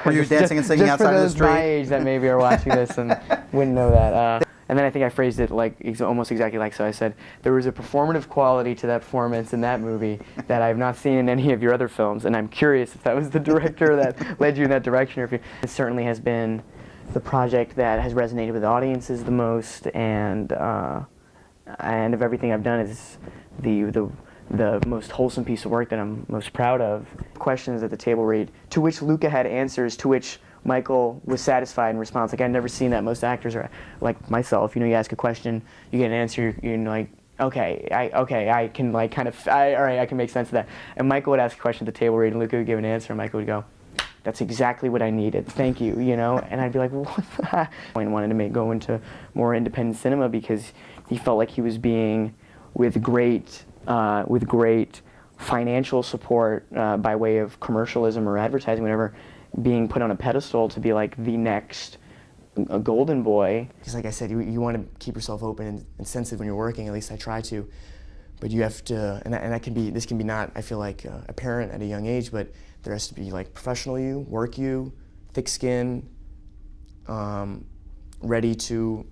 Were you dancing and singing outside of the street? Just for those my age that maybe are watching this and wouldn't know that. And then I think I phrased it like almost exactly like so. I said, there was a performative quality to that performance in that movie that I've not seen in any of your other films, and I'm curious if that was the director that led you in that direction, or if it certainly has been the project that has resonated with audiences the most, and of everything I've done is the most wholesome piece of work that I'm most proud of. Questions at the table read, to which Luca had answers, to which Michael was satisfied in response. Like, I'd never seen that. Most actors are like myself. You know, you ask a question, you get an answer, you're like, okay, I can like kind of, all right, I can make sense of that. And Michael would ask a question at the table read, and Luca would give an answer, and Michael would go, that's exactly what I needed. Thank you, you know? And I'd be like, what the? I wanted to go into more independent cinema because he felt like he was being, with great financial support by way of commercialism or advertising, whatever, being put on a pedestal to be like the next golden boy. Because like I said, you want to keep yourself open and sensitive when you're working, at least I try to. But you have to, and that can be, this can be not, I feel like, apparent at a young age, but there has to be like professional you, work you, thick skin, ready to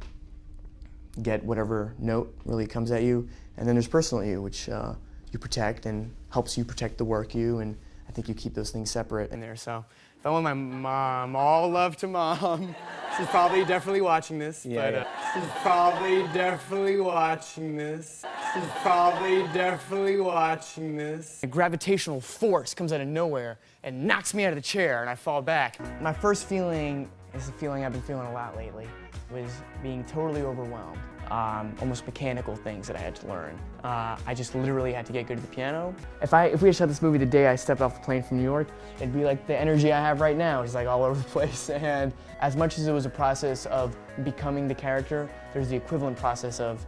get whatever note really comes at you. And then there's personal you, which you protect and helps you protect the work you, and I think you keep those things separate in there. So if I want my mom, all love to mom. She's probably definitely watching this, yeah, but she's probably definitely watching this. She's probably definitely watching this. A gravitational force comes out of nowhere and knocks me out of the chair, and I fall back. My first feeling is a feeling I've been feeling a lot lately, was being totally overwhelmed. Almost mechanical things that I had to learn. I just literally had to get good at the piano. If we had shot this movie the day I stepped off the plane from New York, it'd be like the energy I have right now. It's like all over the place. And as much as it was a process of becoming the character, there's the equivalent process of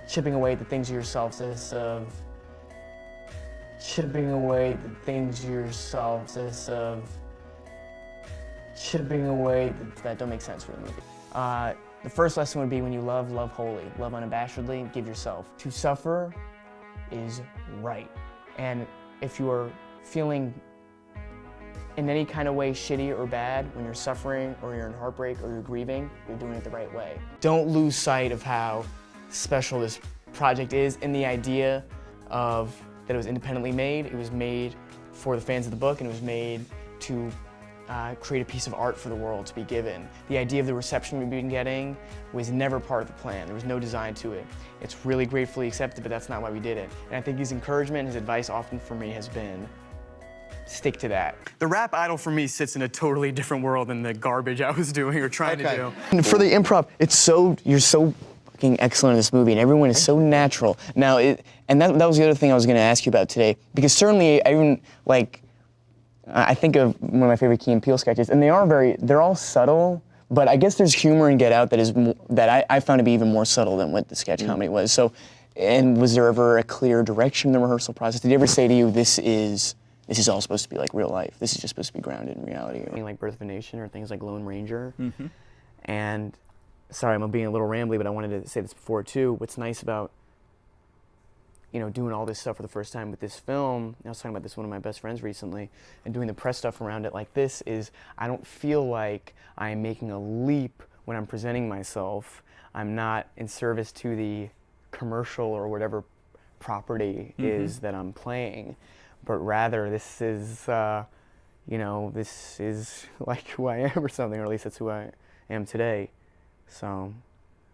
chipping away at the things yourself, chipping away at the things yourself, chipping away that don't make sense for the movie. The first lesson would be when you love, love wholly, love unabashedly, give yourself. To suffer is right. And if you are feeling in any kind of way shitty or bad when you're suffering or you're in heartbreak or you're grieving, you're doing it the right way. Don't lose sight of how special this project is and the idea of that it was independently made. It was made for the fans of the book, and it was made to create a piece of art for the world to be given. The idea of the reception we've been getting was never part of the plan. There was no design to it. It's really gratefully accepted, but that's not why we did it. And I think his encouragement, his advice often for me has been, stick to that. The rap idol for me sits in a totally different world than the garbage I was doing or trying to do. And for the improv, you're so fucking excellent in this movie, and everyone is so natural. Now, and that was the other thing I was gonna ask you about today, because certainly I think of one of my favorite Key and Peele sketches, and they're all subtle, but I guess there's humor in Get Out that I found to be even more subtle than what the sketch comedy was. So, and was there ever a clear direction in the rehearsal process? Did he ever say to you, this is all supposed to be like real life? This is just supposed to be grounded in reality? Or like Birth of a Nation or things like Lone Ranger. Mm-hmm. And, sorry, I'm being a little rambly, but I wanted to say this before too. What's nice about doing all this stuff for the first time with this film, I was talking about this with one of my best friends recently, and doing the press stuff around it like this is, I don't feel like I am making a leap when I'm presenting myself. I'm not in service to the commercial or whatever property is that I'm playing, but rather this is, this is like who I am or something, or at least that's who I am today. So,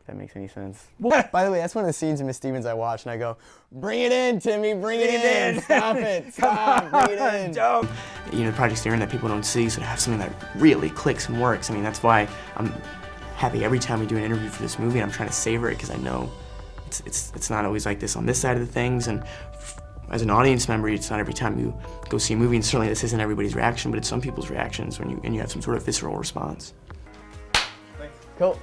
if that makes any sense. By the way, that's one of the scenes in Miss Stevens I watch, and I go, bring it in, Timmy, bring it in. Stop it, stop, bring it in. Dope. The projects you're in that people don't see, so to have something that really clicks and works, I mean, that's why I'm happy every time we do an interview for this movie, and I'm trying to savor it, because I know it's not always like this on this side of the things, and as an audience member, it's not every time you go see a movie, and certainly this isn't everybody's reaction, but it's some people's reactions when you have some sort of visceral response. Thanks. Cool.